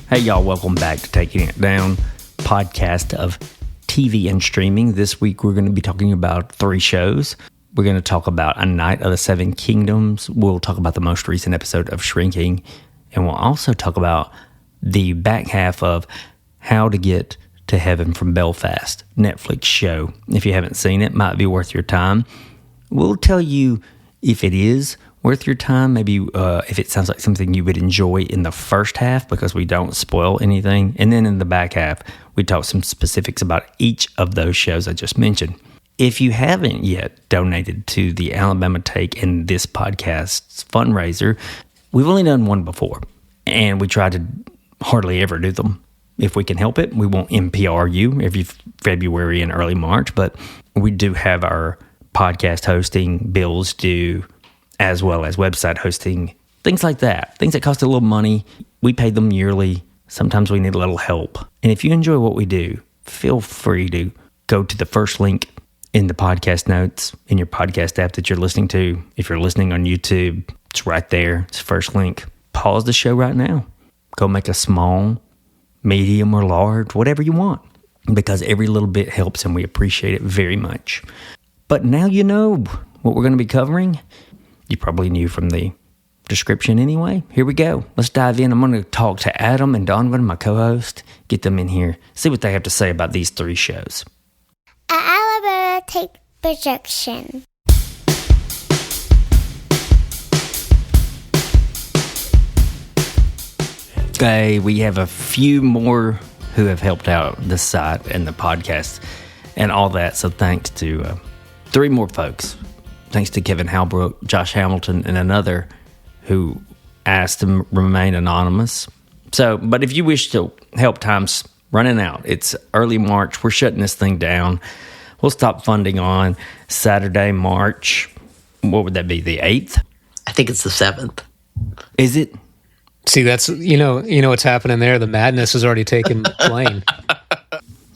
Hey, y'all, welcome back to Taking It Down, podcast of TV and streaming. This week, we're going to be talking about 3 shows. We're going to talk about A Night of the Seven Kingdoms. We'll talk about the most recent episode of Shrinking. And we'll also talk about the back half of How to Get to Heaven From Belfast, Netflix show. If you haven't seen it, might be worth your time. We'll tell you if it is worth your time, maybe if it sounds like something you would enjoy in the first half, because we don't spoil anything. And then in the back half, we talk some specifics about each of those shows I just mentioned. If you haven't yet donated to the Alabama Take and this podcast's fundraiser, we've only done one before, and we try to hardly ever do them. If we can help it, we won't NPR you every February and early March, but we do have our podcast hosting bills due, as well as website hosting, things like that. Things that cost a little money. We pay them yearly. Sometimes we need a little help. And if you enjoy what we do, feel free to go to the first link in the podcast notes in your podcast app that you're listening to. If you're listening on YouTube, it's right there. It's the first link. Pause the show right now. Go make a small, medium, or large, whatever you want, because every little bit helps and we appreciate it very much. But now you know what we're going to be covering. You probably knew from the description anyway. Here we go. Let's dive in. I'm going to talk to Adam and Donovan, my co-host, get them in here, see what they have to say about these 3 shows. Alabama Take projection. Okay, we have a few more who have helped out the site and the podcast and all that. So thanks to 3 more folks. Thanks to Kevin Halbrook, Josh Hamilton, and another who asked to remain anonymous. So, but if you wish to help, time's running out. It's early March. We're shutting this thing down. We'll stop funding on Saturday, March. What would that be? The 8th? I think it's the 7th. Is it? See, that's, you know what's happening there. The madness has already taken plane.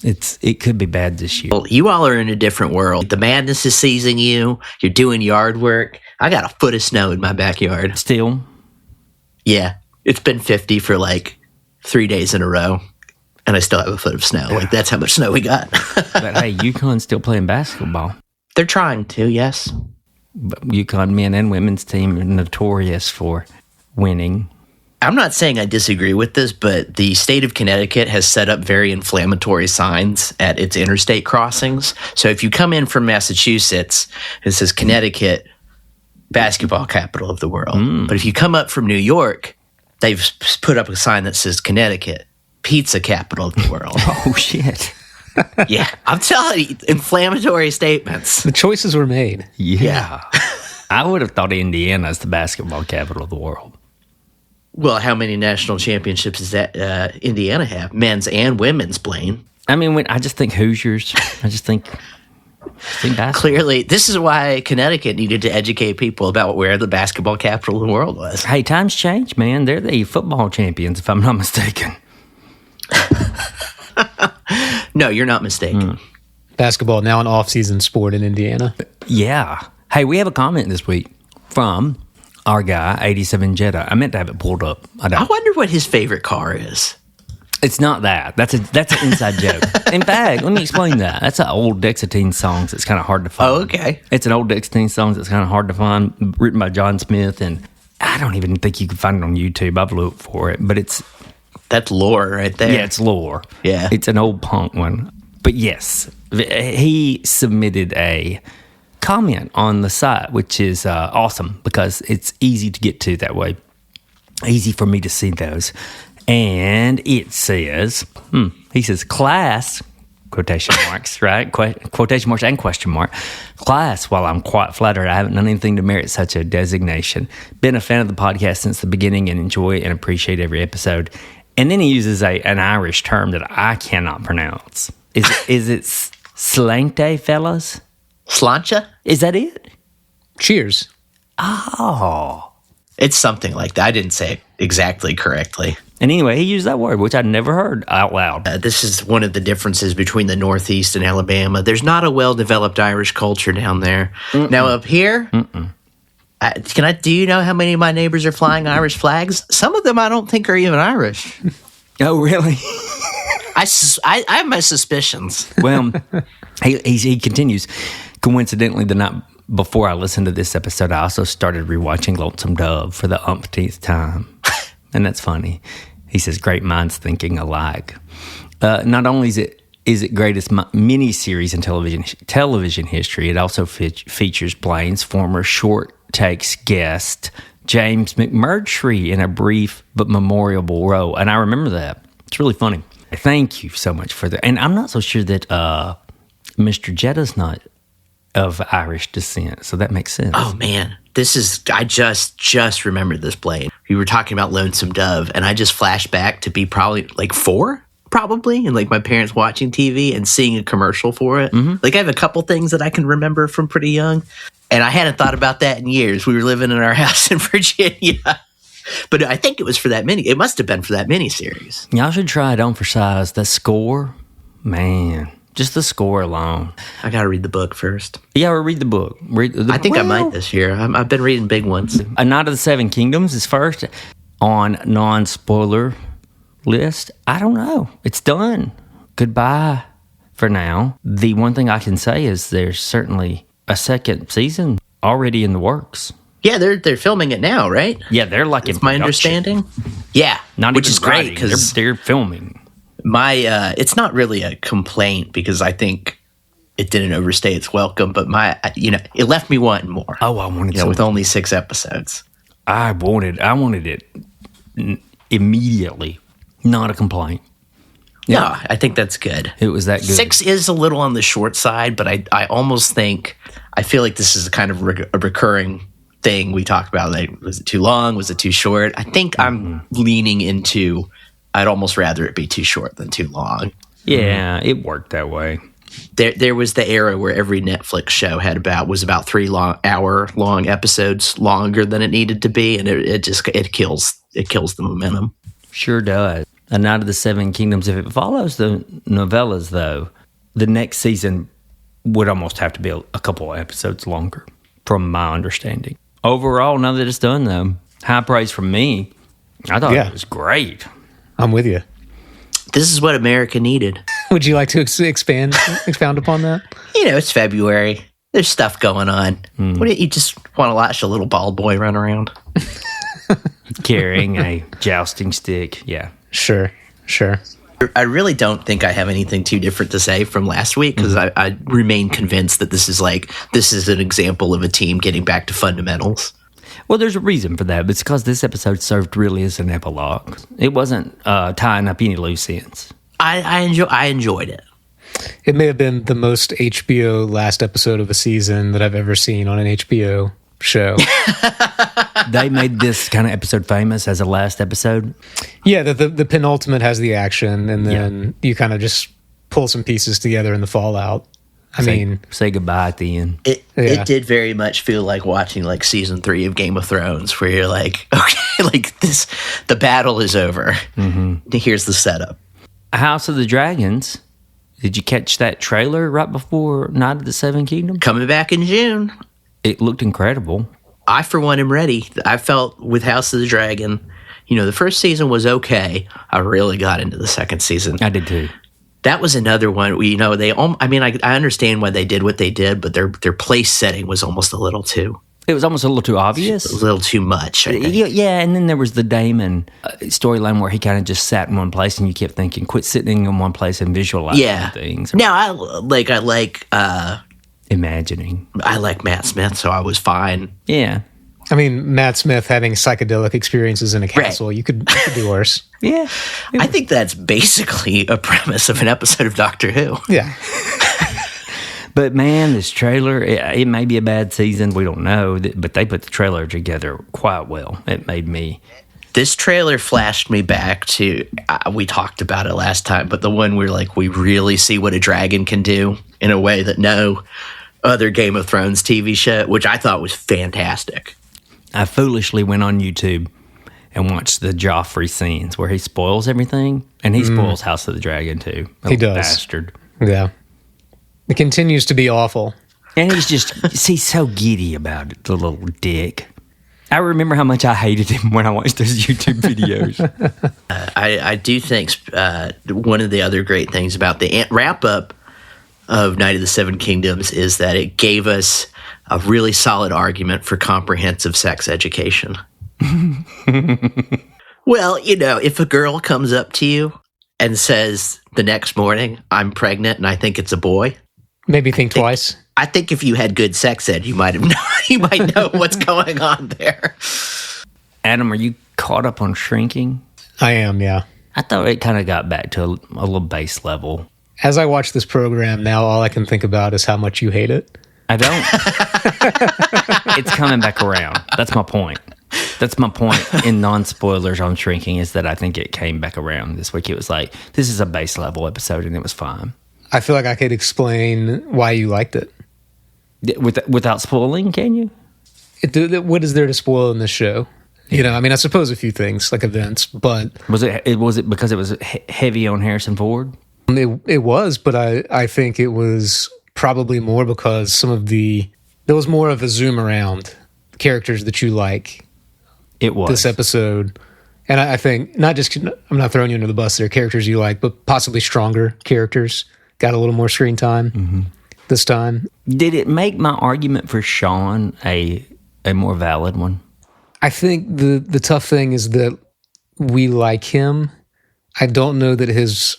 It could be bad this year. Well, you all are in a different world. The madness is seizing you. You're doing yard work. I got a foot of snow in my backyard. Still? Yeah. It's been 50 for like 3 days in a row. And I still have a foot of snow. Like, that's how much snow we got. But hey, UConn's still playing basketball. They're trying to, yes. But UConn men and women's team are notorious for winning. I'm not saying I disagree with this, but the state of Connecticut has set up very inflammatory signs at its interstate crossings. So if you come in from Massachusetts, it says Connecticut, basketball capital of the world. But if you come up from New York, they've put up a sign that says Connecticut, pizza capital of the world. Oh, shit. Yeah, I'm telling you, inflammatory statements. The choices were made. Yeah. I would have thought Indiana's the basketball capital of the world. Well, how many national championships does that Indiana have? Men's and women's, Blaine. I mean, I just think Hoosiers. I just think basketball. Clearly, this is why Connecticut needed to educate people about where the basketball capital of the world was. Hey, times change, man. They're the football champions, if I'm not mistaken. No, you're not mistaken. Basketball now an off-season sport in Indiana. Yeah. Hey, we have a comment this week from our guy, 87 Jetta. I meant to have it pulled up. I wonder what his favorite car is. It's not that. That's an inside joke. In fact, let me explain that. That's an old Dexatine song that's kind of hard to find. Oh, okay. It's an old Dexatine song that's kind of hard to find, written by John Smith, and I don't even think you can find it on YouTube. I've looked for it, but that's lore right there. Yeah, it's lore. Yeah. It's an old punk one. But yes, he submitted a comment on the site, which is awesome because it's easy to get to that way. Easy for me to see those. And it says, he says, class, quotation marks, right? Quotation marks and question mark. Class, while I'm quite flattered, I haven't done anything to merit such a designation. Been a fan of the podcast since the beginning and enjoy and appreciate every episode. And then he uses an Irish term that I cannot pronounce. Is it slainte, fellas? Slancha? Is that it? Cheers. Oh. It's something like that. I didn't say it exactly correctly. And anyway, he used that word, which I'd never heard out loud. This is one of the differences between the Northeast and Alabama. There's not a well-developed Irish culture down there. Now, up here, do you know how many of my neighbors are flying Irish flags? Some of them I don't think are even Irish. Oh, really? I have my suspicions. Well, he continues. Coincidentally, the night before I listened to this episode, I also started rewatching Lonesome Dove for the umpteenth time. And that's funny. He says, great minds thinking alike. Not only is it greatest miniseries in television history, it also features Blaine's former Short Takes guest, James McMurtry, in a brief but memorable role. And I remember that. It's really funny. Thank you so much for that. And I'm not so sure that Mr. Jetta's not of Irish descent, so that makes sense. Oh, man. I just remembered this, Blaine. We were talking about Lonesome Dove, and I just flashed back to be probably like 4, probably, and like my parents watching TV and seeing a commercial for it. Mm-hmm. Like I have a couple things that I can remember from pretty young, and I hadn't thought about that in years. We were living in our house in Virginia. But I think it was for that it must have been for that miniseries. Y'all should try it on for size. The score, man, just the score alone. I got to read the book first. Yeah, or read the book. I think I might this year. I've been reading big ones. A Night of the Seven Kingdoms is first on non-spoiler list. I don't know. It's done. Goodbye for now. The one thing I can say is there's certainly a second season already in the works. Yeah, they're filming it now, right? Yeah, they're like in my understanding. Yeah, which is great because they're filming. It's not really a complaint because I think it didn't overstay its welcome, but it left me wanting more. Oh, I wanted with only 6 episodes. I wanted it immediately. Not a complaint. Yeah. No, I think that's good. It was that good. 6 is a little on the short side, but I almost think I feel like this is a kind of a recurring thing we talk about. Like, was it too long? Was it too short? I think I'm leaning into I'd almost rather it be too short than too long. Yeah, it worked that way. There was the era where every Netflix show was about 3 hour-long episodes longer than it needed to be, and it kills the momentum. Sure does. A Night of the Seven Kingdoms. If it follows the novellas, though, the next season would almost have to be a couple of episodes longer, from my understanding. Overall, now that it's done, though, high praise from me. I thought it was great. I'm with you. This is what America needed. Would you like to expound upon that? It's February. There's stuff going on. Wouldn't you just want to watch a little bald boy run around? Carrying a jousting stick. Yeah. Sure. I really don't think I have anything too different to say from last week because I remain convinced that this is an example of a team getting back to fundamentals. Well, there's a reason for that. It's because this episode served really as an epilogue. It wasn't tying up any loose ends. I enjoyed it. It may have been the most HBO last episode of a season that I've ever seen on an HBO show. They made this kind of episode famous as a last episode. Yeah, the penultimate has the action, and then you kind of just pull some pieces together in the fallout. Say goodbye at the end. It did very much feel like watching like season 3 of Game of Thrones, where you're like, okay, like the battle is over. Mm-hmm. Here's the setup. House of the Dragons. Did you catch that trailer right before Night of the Seven Kingdoms? Coming back in June. It looked incredible. I, for one, am ready. I felt with House of the Dragon, the first season was okay. I really got into the second season. I did too. That was another one. I understand why they did what they did, but their place setting was almost a little too. It was almost a little too obvious. A little too much, I think. Yeah, and then there was the Daemon storyline where he kind of just sat in one place, and you kept thinking, quit sitting in one place and visualizing things. Now, I like imagining. I like Matt Smith, so I was fine. Yeah. Matt Smith having psychedelic experiences in a castle, right. You could do worse. Yeah. I think that's basically a premise of an episode of Doctor Who. Yeah. But man, this trailer, it may be a bad season. We don't know. But they put the trailer together quite well. It made me. This trailer flashed me back to, we talked about it last time, but the one where we really see what a dragon can do in a way that no other Game of Thrones TV show, which I thought was fantastic. I foolishly went on YouTube and watched the Joffrey scenes where he spoils everything, and he spoils House of the Dragon too. He does. Bastard. Yeah. It continues to be awful. And he's so giddy about it, the little dick. I remember how much I hated him when I watched those YouTube videos. I do think one of the other great things about the wrap-up of Night of the Seven Kingdoms is that it gave us a really solid argument for comprehensive sex education. Well, if a girl comes up to you and says the next morning, I'm pregnant and I think it's a boy. Maybe think twice. I think if you had good sex ed, you might know what's going on there. Adam, are you caught up on Shrinking? I am, yeah. I thought it kind of got back to a little base level. As I watch this program now, all I can think about is how much you hate it. I don't. It's coming back around. That's my point. That's my point in non-spoilers on Shrinking, is that I think it came back around this week. It was like, this is a base level episode and it was fine. I feel like I could explain why you liked it. Without spoiling, can you? What is there to spoil in this show? I suppose a few things, like events, but... Was it because it was heavy on Harrison Ford? It was, but I think it was probably more because there was more of a zoom around characters that you like. It was. This episode. And I think, I'm not throwing you under the bus there, characters you like, but possibly stronger characters got a little more screen time this time. Did it make my argument for Sean a more valid one? I think the tough thing is that we like him. I don't know that his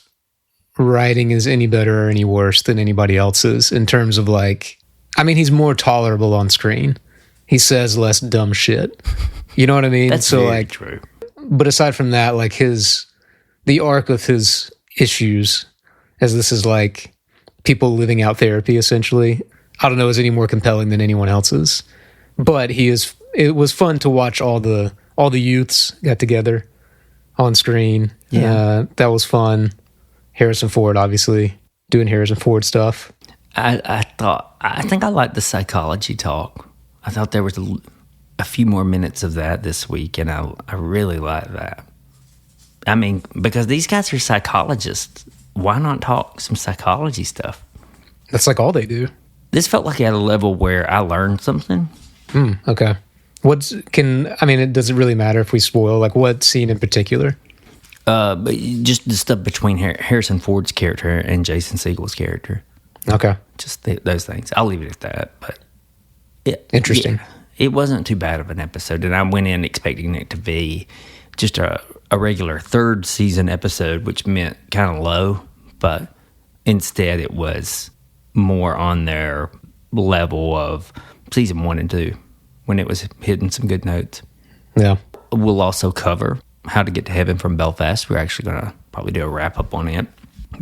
writing is any better or any worse than anybody else's in terms of he's more tolerable on screen. He says less dumb shit. You know what I mean? That's very true. But aside from that, the arc of his issues, as this is people living out therapy essentially, I don't know, is any more compelling than anyone else's. But it was fun to watch all the youths got together on screen. Yeah. That was fun. Harrison Ford, obviously, doing Harrison Ford stuff. I think I liked the psychology talk. I thought there was a few more minutes of that this week, and I really liked that. I mean, because these guys are psychologists. Why not talk some psychology stuff? That's all they do. This felt like at a level where I learned something. Okay. Does it really matter if we spoil? What scene in particular? But just the stuff between Harrison Ford's character and Jason Segel's character. Okay. Just those things. I'll leave it at that. But interesting. Yeah, it wasn't too bad of an episode, and I went in expecting it to be just a regular third season episode, which meant kind of low, but instead it was more on their level of season 1 and 2 when it was hitting some good notes. Yeah. We'll also cover How to Get to Heaven from Belfast. We're actually going to probably do a wrap-up on it.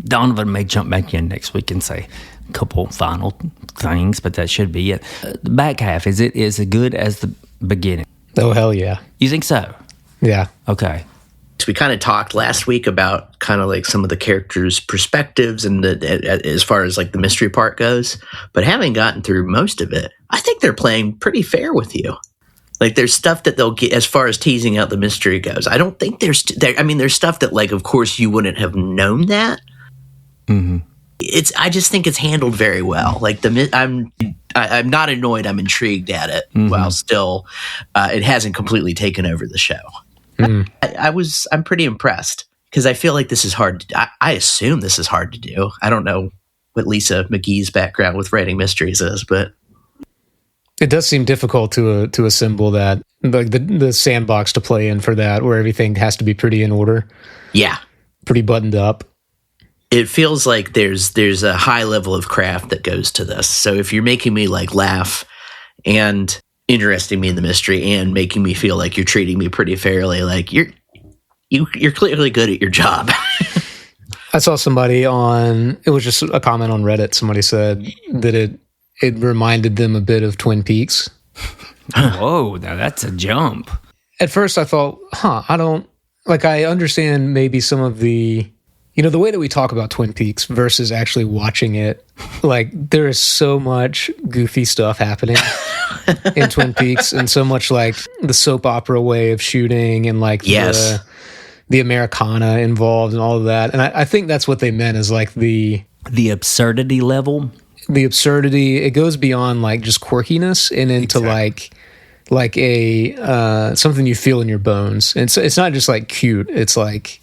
Donovan may jump back in next week and say a couple final things, but that should be it. The back half, is it as good as the beginning? Oh, hell yeah. You think so? Yeah. Okay. So we kind of talked last week about kind of some of the characters' perspectives and as far as the mystery part goes. But having gotten through most of it, I think they're playing pretty fair with you. There's stuff that they'll get as far as teasing out the mystery goes. I don't think there's stuff that of course you wouldn't have known that. Mm-hmm. I just think it's handled very well. I'm not annoyed. I'm intrigued at it while still it hasn't completely taken over the show. I'm pretty impressed because I feel like this is hard. I assume this is hard to do. I don't know what Lisa McGee's background with writing mysteries is, but it does seem difficult to assemble that, the sandbox to play in for that, where everything has to be pretty in order. Yeah, pretty buttoned up. It feels like there's a high level of craft that goes to this. So if you're making me laugh and interesting me in the mystery and making me feel like you're treating me pretty fairly, you're clearly good at your job. I saw somebody it was just a comment on Reddit. Somebody said that it reminded them a bit of Twin Peaks. Whoa, now that's a jump. At first I thought, I understand maybe some of the way that we talk about Twin Peaks versus actually watching it, there is so much goofy stuff happening in Twin Peaks, and so much the soap opera way of shooting and yes. the Americana involved and all of that. And I think that's what they meant is the absurdity level. The absurdity, it goes beyond just quirkiness and into exactly. like a something you feel in your bones. And it's not just like cute. It's like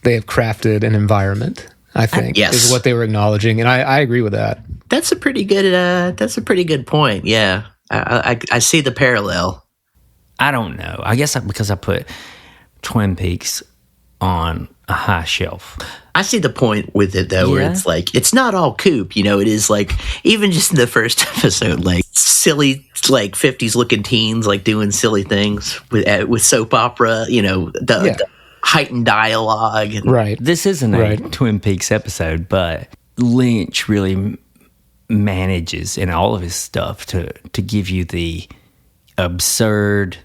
they have crafted an environment, I think, Yes. is what they were acknowledging. And I agree with that. That's a pretty good point. Yeah. I see the parallel. I don't know. I guess because I put Twin Peaks on a high shelf. I see the point with it though, where it's like it's not all Coop. You know, it is like even just in the first episode, like silly, like 50s looking teens, like doing silly things with soap opera. You know, the heightened dialogue. Right. This isn't a Twin Peaks episode, but Lynch really manages in all of his stuff to give you the absurd,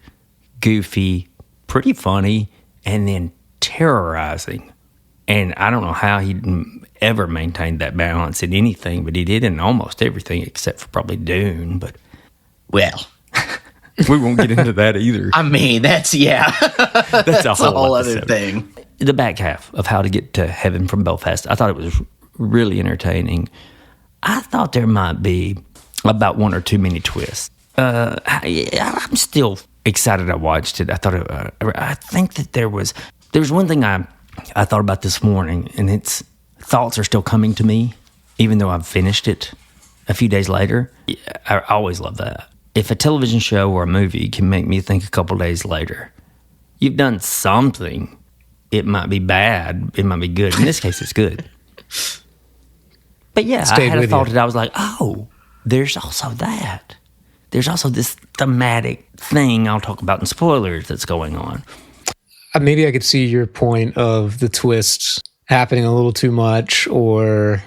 goofy, pretty funny, and then terrorizing. And I don't know how he ever maintained that balance in anything, but he did in almost everything except for probably Dune. But well, we won't get into that either. I mean, that's that's a whole other thing. The back half of How to Get to Heaven from Belfast, I thought it was really entertaining. I thought there might be about one or too many twists. I'm still excited I watched it. I think that there was one thing I thought about this morning, and its thoughts are still coming to me, even though I've finished it a few days later. I always love that. If a television show or a movie can make me think a couple days later, you've done something. It might be bad, it might be good. In this case, it's good. But yeah, I had a thought that I was like, oh, there's also that. There's also this thematic thing I'll talk about in spoilers that's going on. Maybe I could see your point of the twists happening a little too much, or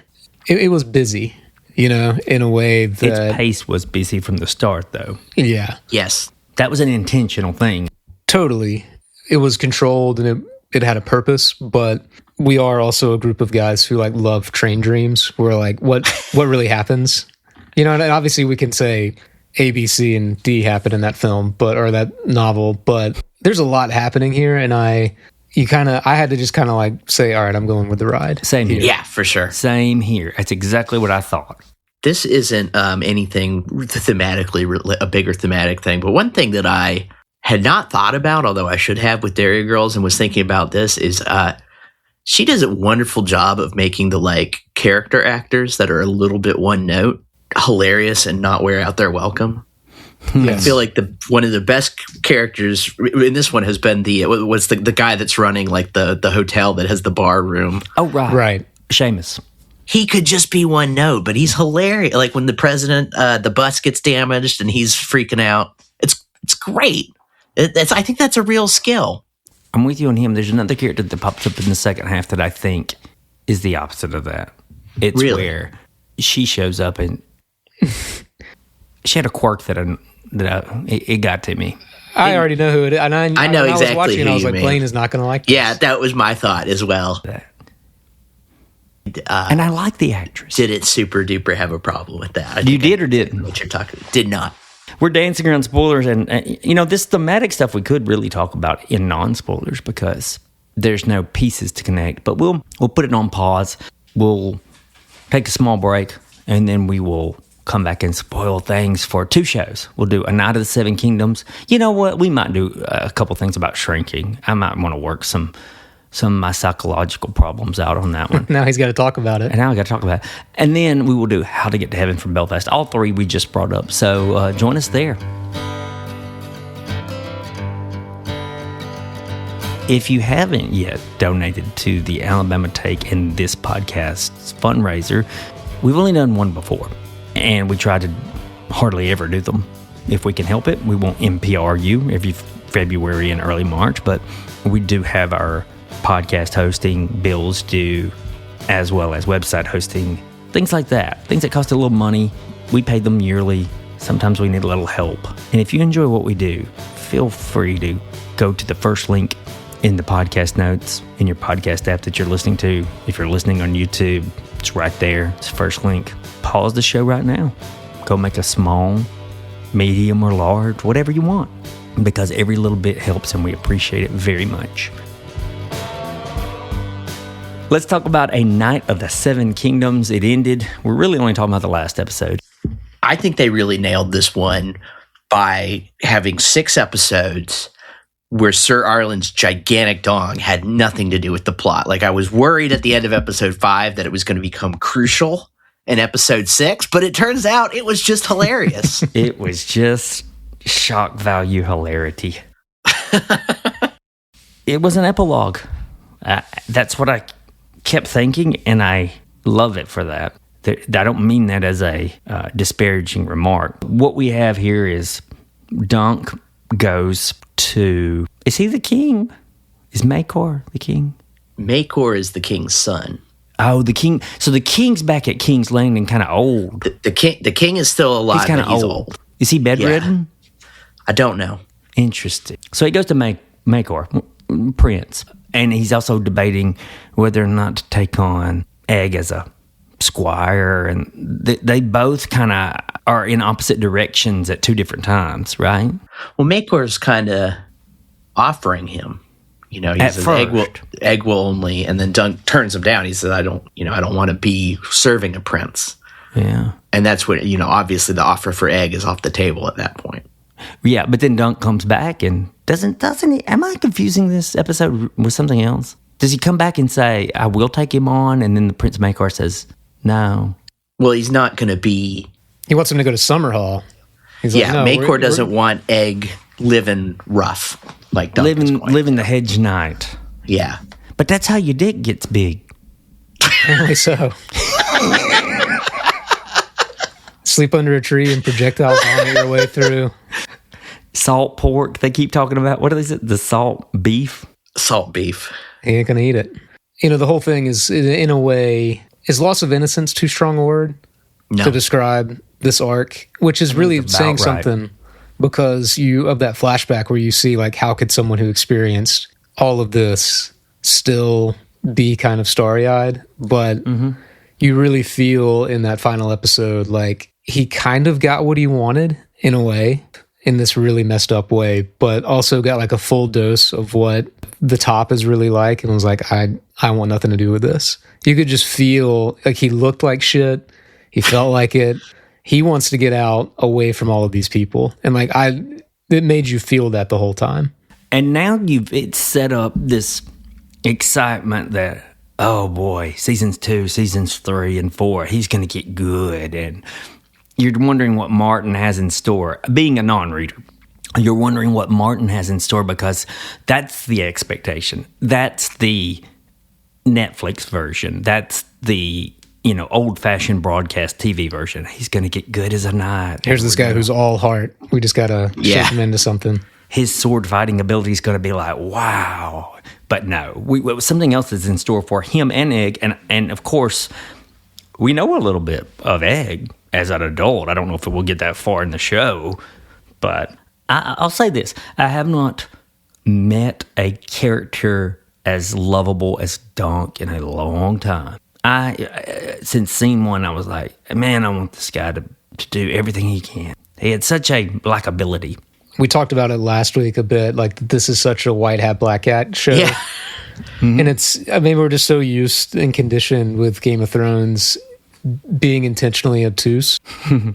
it was busy, you know, in a way that... Its pace was busy from the start, though. Yeah. Yes. That was an intentional thing. Totally. It was controlled and it had a purpose, but we are also a group of guys who like love train dreams. We're like, what really happens? You know, and obviously we can say A, B, C, and D happened in that film, or that novel, but there's a lot happening here, and I had to just kind of like say, all right, I'm going with the ride. Same here. Yeah, for sure. Same here. That's exactly what I thought. This isn't anything thematically, a bigger thematic thing, but one thing that I had not thought about, although I should have with Dairy Girls and was thinking about this, is she does a wonderful job of making the like character actors that are a little bit one note hilarious and not wear out their welcome. Yes. I feel like one of the best characters in this one has been the guy that's running like the hotel that has the bar room. Oh, right. Seamus. He could just be one note, but he's hilarious. Like when the president, the bus gets damaged and he's freaking out. It's great. I think that's a real skill. I'm with you on him. There's another character that pops up in the second half that I think is the opposite of that. It's really? Where she shows up and she had a quirk that it got to me. I already know who it is. And I know exactly I was watching, who I was like, mean. Blaine is not going to like this. Yeah, that was my thought as well. And I like the actress. Didn't super duper have a problem with that. You did or didn't? What you're talking? Did not. We're dancing around spoilers, and you know, this thematic stuff we could really talk about in non-spoilers because there's no pieces to connect. But we'll put it on pause. We'll take a small break, and then we will come back and spoil things for 2 shows. We'll do A Night of the Seven Kingdoms. You know what? We might do a couple things about shrinking. I might want to work some of my psychological problems out on that one. Now he's got to talk about it. And now I got to talk about it. And then we will do How to Get to Heaven from Belfast. All 3 we just brought up. So join us there. If you haven't yet donated to the Alabama Take and this podcast's fundraiser, we've only done one before. And we try to hardly ever do them. If we can help it, we won't NPR you every February and early March. But we do have our podcast hosting bills due, as well as website hosting, things like that. Things that cost a little money. We pay them yearly. Sometimes we need a little help. And if you enjoy what we do, feel free to go to the first link in the podcast notes in your podcast app that you're listening to. If you're listening on YouTube, it's right there. It's the first link. Pause the show right now. Go make a small, medium, or large, whatever you want, because every little bit helps and we appreciate it very much. Let's talk about A Night of the Seven Kingdoms. It ended. We're really only talking about the last episode. I think they really nailed this one by having 6 episodes where Sir Arlen's gigantic dong had nothing to do with the plot. Like, I was worried at the end of episode 5 that it was going to become crucial in episode 6, but it turns out it was just hilarious. It was just shock value hilarity. It was an epilogue. That's what I kept thinking, and I love it for that. I don't mean that as a disparaging remark. What we have here is Dunk goes to... Is he the king? Is Makor the king? Makor is the king's son. Oh, the king. So the king's back at King's Landing, kind of old. The king is still alive, He's kind of old. Is he bedridden? Yeah. I don't know. Interesting. So he goes to Makor, Prince, and he's also debating whether or not to take on Egg as a squire, and they both kind of are in opposite directions at 2 different times, right? Well, Makor's kind of offering him, he says egg will only, and then Dunk turns him down. He says, I don't want to be serving a prince. Yeah. And that's what, obviously the offer for Egg is off the table at that point. Yeah, but then Dunk comes back and doesn't he? Am I confusing this episode with something else? Does he come back and say, I will take him on, and then the Prince Makor says, no? Well, he's not going to be... He wants him to go to Summer Hall. He's like, no, Makor doesn't want Egg living rough like Dunk is going. Living the hedge knight. Yeah. But that's how your dick gets big. Apparently so. Sleep under a tree and projectile vomit your way through. Salt pork, they keep talking about. What is it? The salt beef? Salt beef. He ain't gonna eat it. The whole thing is, in a way, is loss of innocence too strong a word to describe this arc, which is really saying something, because of that flashback where you see, like, how could someone who experienced all of this still be kind of starry-eyed? But you really feel in that final episode like he kind of got what he wanted in a way, in this really messed up way, but also got like a full dose of what the top is really like, and was like, I want nothing to do with this. You could just feel like he looked like shit. He felt like it. He wants to get out away from all of these people. And like, it made you feel that the whole time. And now it's set up this excitement that, oh boy, seasons 2, seasons 3 and 4, he's going to get good. And you're wondering what Martin has in store. Being a non-reader, you're wondering what Martin has in store, because that's the expectation. That's the Netflix version. That's the, old-fashioned broadcast TV version. He's going to get good as a knight. Here's this guy who's all heart. We just got to shape him into something. His sword fighting ability is going to be like, wow. But no, something else is in store for him and Egg. And of course, we know a little bit of Egg as an adult. I don't know if it will get that far in the show, but I'll say this. I have not met a character as lovable as Dunk in a long time. Since scene 1, I was like, man, I want this guy to do everything he can. He had such a likability. We talked about it last week a bit, like this is such a white hat, black hat show. Yeah. And we're just so used and conditioned with Game of Thrones being intentionally obtuse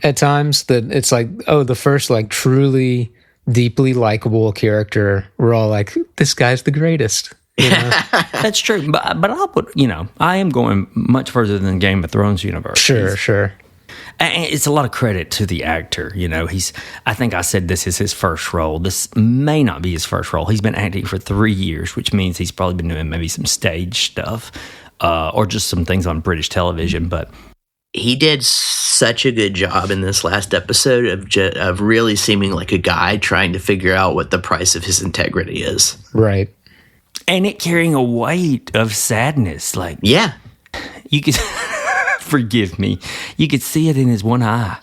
at times that it's like, oh, the first like truly deeply likable character, we're all like, this guy's the greatest. That's true, but I'll put, I am going much further than Game of Thrones universe. Sure. And it's a lot of credit to the actor. I think I said this is his first role. This may not be his first role. He's been acting for 3 years, which means he's probably been doing maybe some stage stuff or just some things on British television. But he did such a good job in this last episode of really seeming like a guy trying to figure out what the price of his integrity is. Right. And it carrying a weight of sadness. Like, yeah, you could forgive me. You could see it in his one eye.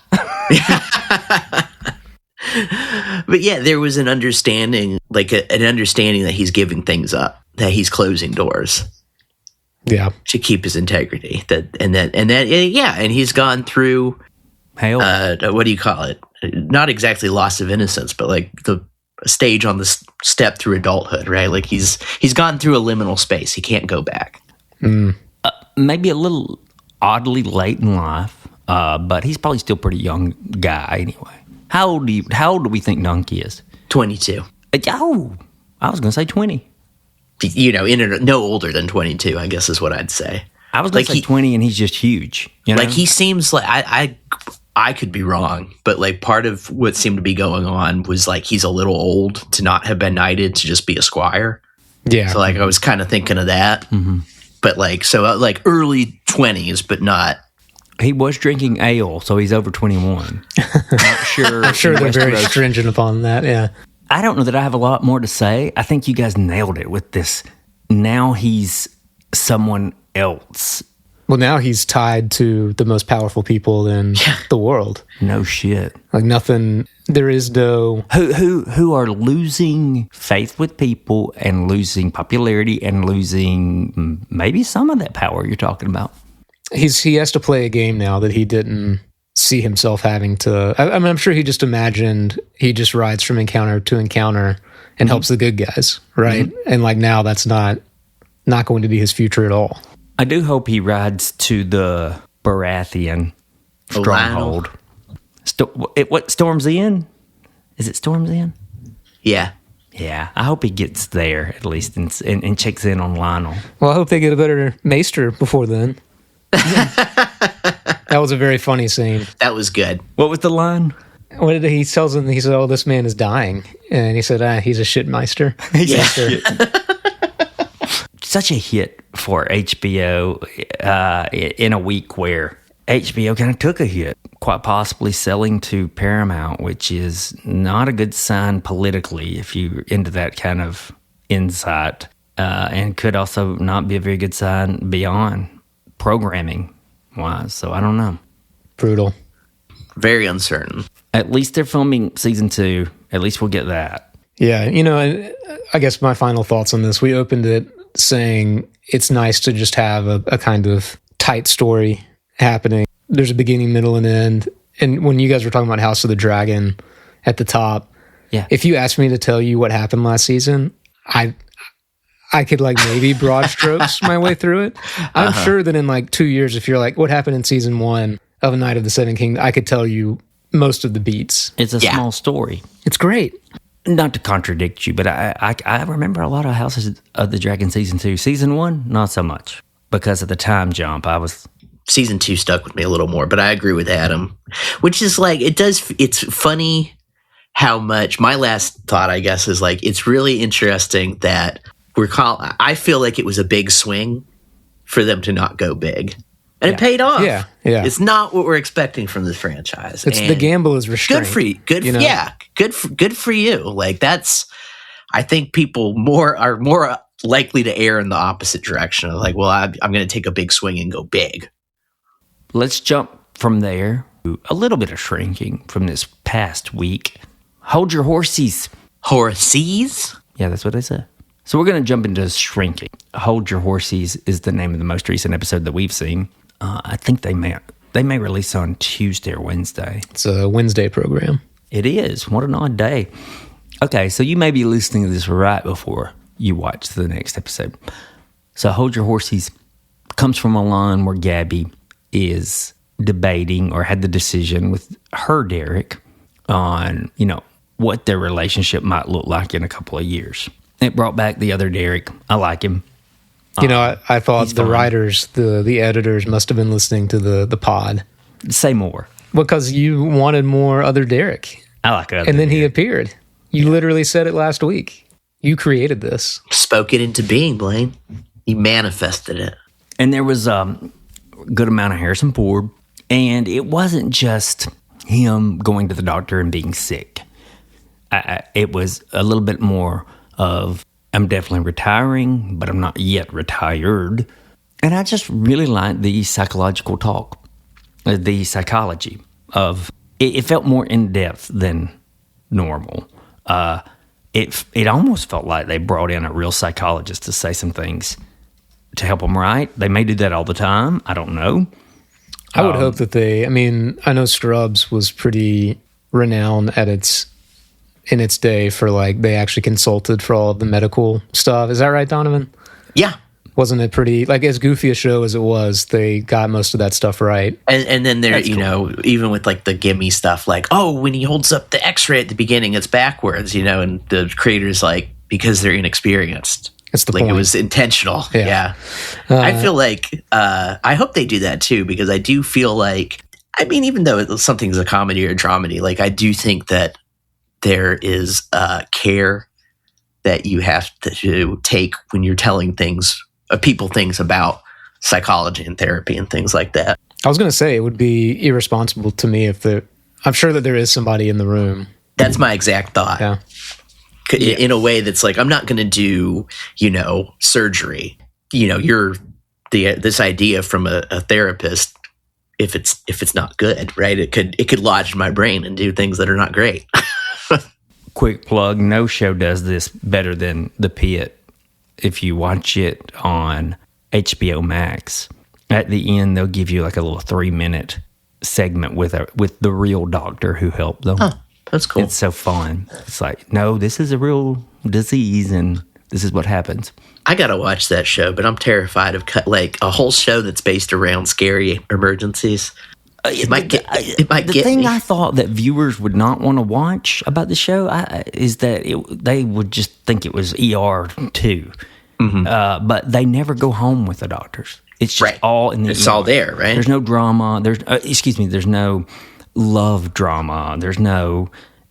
But yeah, there was an understanding, like an understanding that he's giving things up, that he's closing doors. Yeah, to keep his integrity. And he's gone through hell. What do you call it? Not exactly loss of innocence, but like the stage on the step through adulthood, right? Like he's gone through a liminal space. He can't go back. Maybe a little oddly late in life, but he's probably still a pretty young guy anyway. How old do we think Donkey is? 22. Oh, I was going to say 20. No older than 22, I guess is what I'd say. I was going to say 20, and he's just huge. Like, he seems like, I could be wrong, but like part of what seemed to be going on was like he's a little old to not have been knighted to just be a squire. Yeah. So like I was kind of thinking of that. Mm-hmm. But like, so like early 20s, but not. He was drinking ale, so he's over 21. Not sure. I'm sure they're very stringent upon that, yeah. I don't know that I have a lot more to say. I think you guys nailed it with this. Now he's someone else. Well, now he's tied to the most powerful people in the world. No shit. Like nothing, there is no... Who are losing faith with people and losing popularity and losing maybe some of that power you're talking about. He has to play a game now that he didn't see himself having to. I mean, I'm sure he just imagined he just rides from encounter to encounter and helps the good guys, right? Mm-hmm. And like now, that's not going to be his future at all. I do hope he rides to the Baratheon stronghold. What Storm's End? Is it Storm's End? Yeah. Yeah, I hope he gets there at least and checks in on Lionel. Well, I hope they get a better maester before then. That was a very funny scene. That was good. What was the line? What did he tells him? He said, "Oh, this man is dying," and he said, "He's a shitmeister." Such a hit for HBO in a week where HBO kind of took a hit, quite possibly selling to Paramount, which is not a good sign politically if you're into that kind of insight, and could also not be a very good sign beyond programming wise. So I don't know. Brutal. Very uncertain. At least they're filming season 2. At least we'll get that. Yeah, I guess my final thoughts on this, we opened it saying it's nice to just have a kind of tight story happening. There's a beginning, middle, and end. And when you guys were talking about House of the Dragon at the top, if you asked me to tell you what happened last season, I could like maybe broad strokes my way through it. I'm sure that in like 2 years, if you're like, what happened in season 1 of A Knight of the Seven Kingdoms, I could tell you most of the beats. It's a small story. It's great. Not to contradict you, but I remember a lot of Houses of the Dragon season 2. Season 1, not so much. Because of the time jump, Season 2 stuck with me a little more, but I agree with Adam. Which is like, it's funny how much, my last thought, I guess, is like, it's really interesting that I feel like it was a big swing for them to not go big. And it paid off. Yeah. It's not what we're expecting from this franchise. The gamble is restrained. Good for you. Good for you. Like I think people are more likely to err in the opposite direction of like, well, I'm going to take a big swing and go big. Let's jump from there to a little bit of shrinking from this past week. Hold your horses. Horses? Yeah, that's what I said. So we're going to jump into shrinking. Hold Your Horses is the name of the most recent episode that we've seen. I think they may release on Tuesday or Wednesday. It's a Wednesday program. It is. What an odd day. Okay, so you may be listening to this right before you watch the next episode. So Hold Your Horses comes from a line where Gabby is debating or had the decision with her Derek on, what their relationship might look like in a couple of years. It brought back the other Derek. I like him. I thought the writers, the editors must have been listening to the pod. Say more. Because you wanted more other Derek. I like other And then Derek. he appeared. You literally said it last week. You created this. Spoke it into being, Blaine. You manifested it. And there was a good amount of Harrison Ford. And it wasn't just him going to the doctor and being sick. It was a little bit more of, I'm definitely retiring, but I'm not yet retired. And I just really liked the psychological talk, the psychology of, it felt more in-depth than normal. It almost felt like they brought in a real psychologist to say some things to help them write. They may do that all the time. I don't know. I would hope that I know Scrubs was pretty renowned in its day for like, they actually consulted for all of the medical stuff. Is that right, Donovan? Yeah. Wasn't it pretty, like, as goofy a show as it was, they got most of that stuff right. And then there, even with like the gimme stuff, like, oh, when he holds up the X-ray at the beginning, it's backwards, and the creator's like, because they're inexperienced. It's the like point. It was intentional. Yeah. I feel like I hope they do that too, because I do feel like, I mean, even though something's a comedy or a dramedy, like I do think that there is care that you have to take when you're telling people things about psychology and therapy and things like that. I was going to say, it would be irresponsible to me I'm sure that there is somebody in the room. That's my exact thought. Yeah. In a way that's like, I'm not going to do, surgery. You're this idea from a therapist, if it's not good, right? It could lodge in my brain and do things that are not great. Quick plug, no show does this better than The Pit. If you watch it on HBO Max, at the end they'll give you like a little 3-minute segment with the real doctor who helped them. Oh, that's cool. It's so fun. It's like, no, this is a real disease and this is what happens. I gotta watch that show, but I'm terrified of like a whole show that's based around scary emergencies. It might get the thing me. I thought that viewers would not want to watch about the show is that they would just think it was ER too. Mm-hmm. But they never go home with the doctors. It's just all in the It's ER. all there, right? There's no drama. There's no love drama.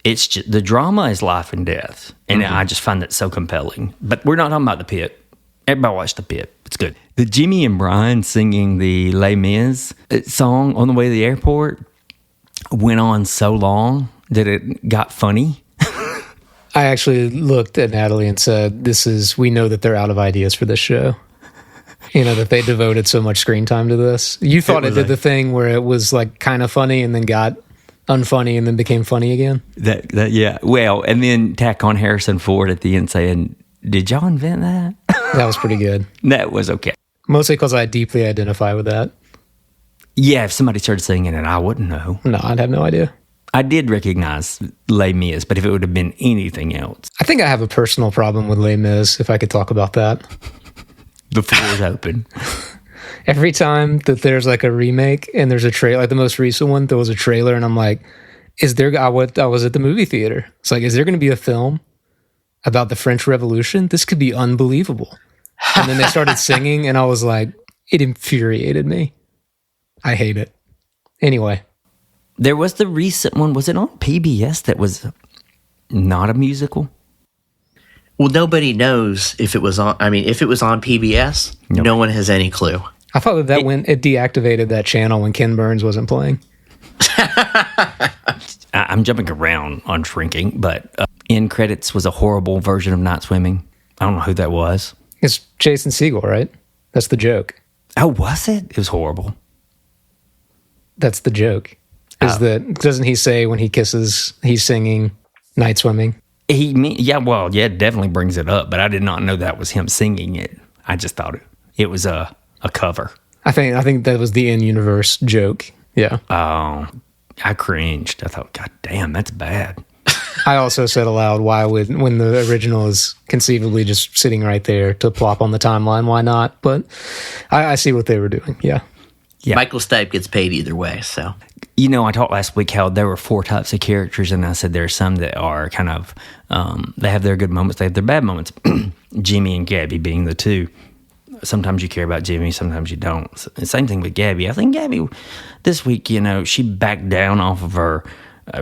It's just, the drama is life and death. And I just find that so compelling. But we're not talking about The Pit. Everybody watch The Pit. It's good. The Jimmy and Brian singing the Les Mis song on the way to the airport went on so long that it got funny. I actually looked at Natalie and said, we know that they're out of ideas for this show. That they devoted so much screen time to this. You thought it did the thing where it was like kind of funny and then got unfunny and then became funny again? Yeah. Well, and then tack on Harrison Ford at the end saying, did y'all invent that? That was pretty good. That was okay. Mostly because I deeply identify with that. Yeah, if somebody started singing it, I wouldn't know. No, I'd have no idea. I did recognize Les Mis, but if it would have been anything else. I think I have a personal problem with Les Mis, if I could talk about that. The floor is open. Every time that there's like a remake and there's a trailer, like the most recent one, there was a trailer and I'm like, I was at the movie theater. It's like, is there going to be a film about the French Revolution? This could be unbelievable. And then they started singing and I was like, it infuriated me. I hate it. Anyway. There was the recent one. Was it on PBS that was not a musical? Well, nobody knows if it was on. I mean, if it was on PBS, no one has any clue. I thought that it deactivated that channel when Ken Burns wasn't playing. I'm jumping around on Shrinking, but end credits was a horrible version of Night Swimming. I don't know who that was. It's Jason Segel, right? That's the joke. Oh, was it? It was horrible. That's the joke. Doesn't he say when he kisses, he's singing Night Swimming? It definitely brings it up, but I did not know that was him singing it. I just thought it was a cover. I think that was the in-universe joke. Yeah. Oh, I cringed. I thought, God damn, that's bad. I also said aloud, when the original is conceivably just sitting right there to plop on the timeline, why not? But I see what they were doing. Yeah. Michael Stipe gets paid either way, so. I talked last week how there were 4 types of characters, and I said there are some that are kind of, they have their good moments, they have their bad moments. Jimmy and Gabby being the 2. Sometimes you care about Jimmy, sometimes you don't. Same thing with Gabby. I think Gabby, this week, she backed down off of her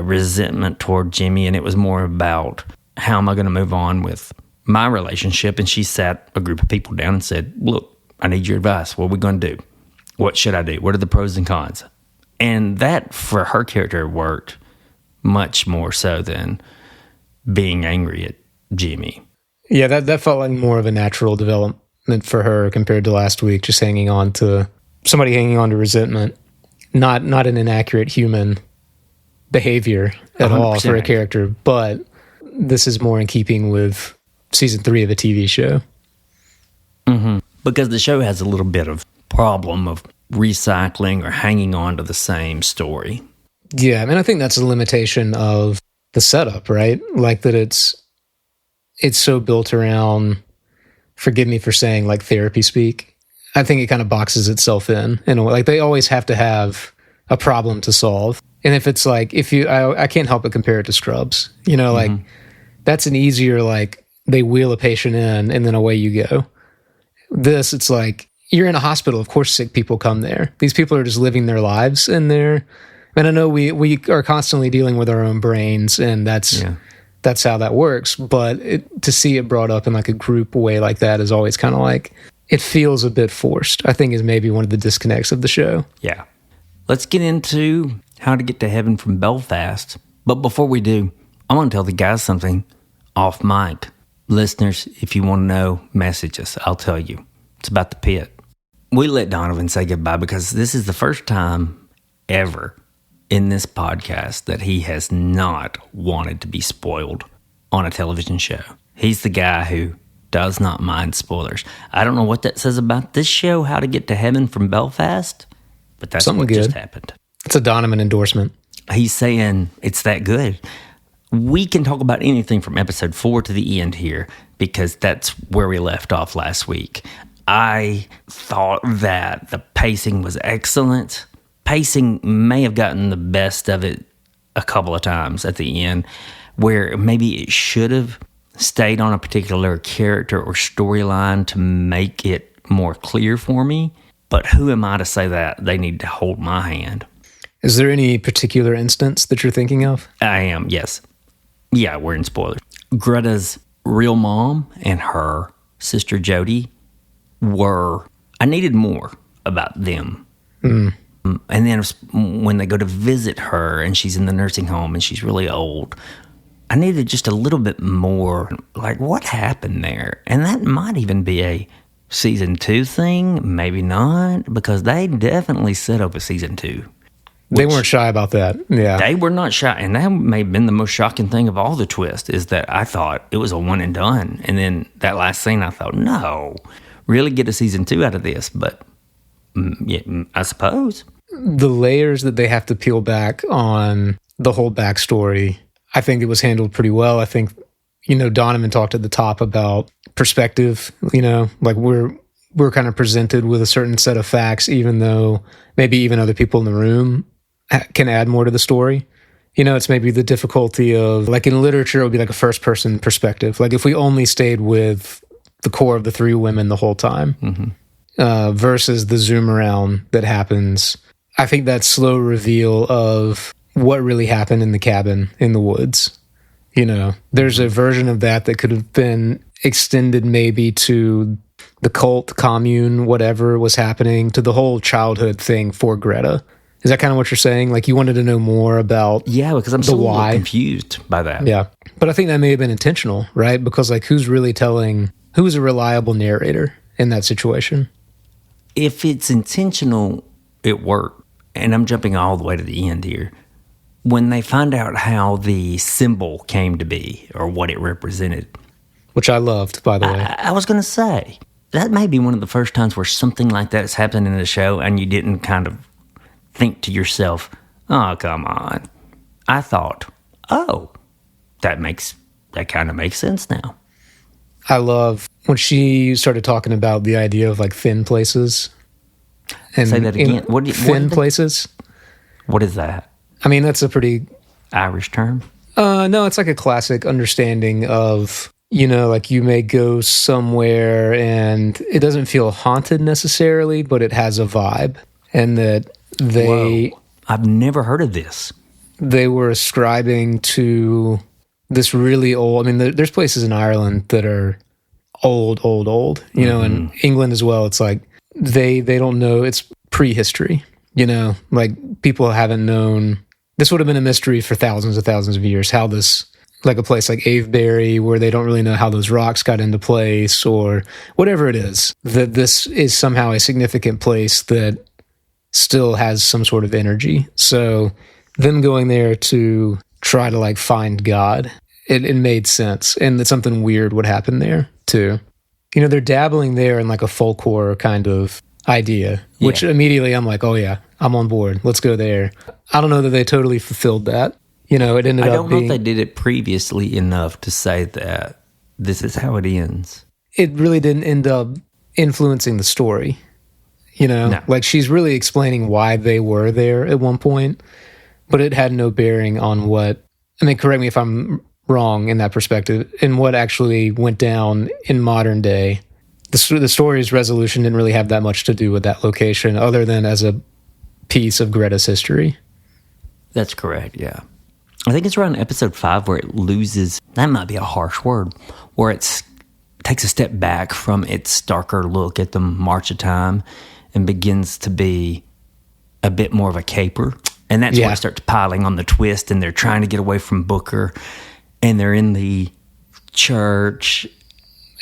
resentment toward Jimmy, and it was more about how am I going to move on with my relationship. And she sat a group of people down and said, look, I need your advice. What are we going to do? What should I do? What are the pros and cons? And that, for her character, worked much more so than being angry at Jimmy. Yeah, that felt like more of a natural development for her compared to last week, just hanging on to resentment, not an inaccurate human behavior at 100%. All for a character, but this is more in keeping with season 3 of the TV show. Mm-hmm. Because the show has a little bit of problem of recycling or hanging on to the same story. Yeah, I mean, I think that's a limitation of the setup, right? Like that it's so built around forgive me for saying like therapy speak. I think it kind of boxes itself in a way. Like they always have to have a problem to solve. And if it's like, I can't help but compare it to Scrubs, like that's an easier, like they wheel a patient in and then away you go. This, it's like, you're in a hospital. Of course, sick people come there. These people are just living their lives in there. And I know we are constantly dealing with our own brains, and that's how that works. But to see it brought up in like a group way like that is always kind of like, it feels a bit forced, I think is maybe one of the disconnects of the show. Yeah. Let's get into how to get to heaven from Belfast. But before we do, I want to tell the guys something off mic. Listeners, if you want to know, message us. I'll tell you. It's about the pit. We let Donovan say goodbye because this is the first time ever in this podcast that he has not wanted to be spoiled on a television show. He's the guy who does not mind spoilers. I don't know what that says about this show, How to Get to Heaven from Belfast, but that's something what good just happened. It's a Donovan endorsement. He's saying it's that good. We can talk about anything from episode 4 to the end here because that's where we left off last week. I thought that the pacing was excellent. Pacing may have gotten the best of it a couple of times at the end, where maybe it should have stayed on a particular character or storyline to make it more clear for me. But who am I to say that? They need to hold my hand. Is there any particular instance that you're thinking of? I am, yes. Yeah, we're in spoilers. Greta's real mom and her sister Jody I needed more about them. And then when they go to visit her and she's in the nursing home and she's really old, I needed just a little bit more, like what happened there? And that might even be a season 2 thing, maybe not, because they definitely set up a season 2. They weren't shy about that. Yeah. They were not shy. And that may have been the most shocking thing of all the twists, is that I thought it was a one and done. And then that last scene, I thought, no, really get a season 2 out of this. But yeah, I suppose. The layers that they have to peel back on the whole backstory, I think it was handled pretty well. I think, Donovan talked at the top about perspective, like we're kind of presented with a certain set of facts, even though maybe even other people in the room can add more to the story. It's maybe the difficulty of, like in literature, it would be like a first person perspective. Like if we only stayed with the core of the 3 women the whole time, versus the zoom around that happens. I think that slow reveal of what really happened in the cabin in the woods. There's a version of that could have been extended maybe to the cult, commune, whatever was happening, to the whole childhood thing for Greta. Is that kind of what you're saying? Like you wanted to know more about because I'm still a little confused by that. Yeah. But I think that may have been intentional, right? Because like who's a reliable narrator in that situation? If it's intentional, it worked. And I'm jumping all the way to the end here. When they find out how the symbol came to be or what it represented. Which I loved, by the way. I was going to say, that may be one of the first times where something like that has happened in a show and you didn't kind of think to yourself, oh, come on. I thought, oh, that kind of makes sense now. I love when she started talking about the idea of like thin places. And say that again. Thin places? What is that? I mean, that's a pretty Irish term? No, it's like a classic understanding of, like you may go somewhere and it doesn't feel haunted necessarily, but it has a vibe. And that Whoa. I've never heard of this. They were ascribing to this really old, there's places in Ireland that are old, and England as well. It's like they don't know, it's prehistory, like people haven't known. This would have been a mystery for thousands of years, how this, like a place like Avebury, where they don't really know how those rocks got into place or whatever it is, that this is somehow a significant place that still has some sort of energy. So them going there to try to like find God, it made sense. And that something weird would happen there too. They're dabbling there in like a folk horror kind of idea, which immediately I'm like, oh yeah, I'm on board. Let's go there. I don't know that they totally fulfilled that. It ended up being... I don't know if they did it previously enough to say that this is how it ends. it really didn't end up influencing the story. No. Like she's really explaining why they were there at one point, but it had no bearing on what, I mean, correct me if I'm wrong in that perspective, in what actually went down in modern day. The story's resolution didn't really have that much to do with that location other than as a piece of Greta's history. That's correct, yeah. I think it's around episode 5 where it loses, that might be a harsh word, where it takes a step back from its darker look at the March of Time and begins to be a bit more of a caper. And that's where it starts piling on the twist, and they're trying to get away from Booker, and they're in the church.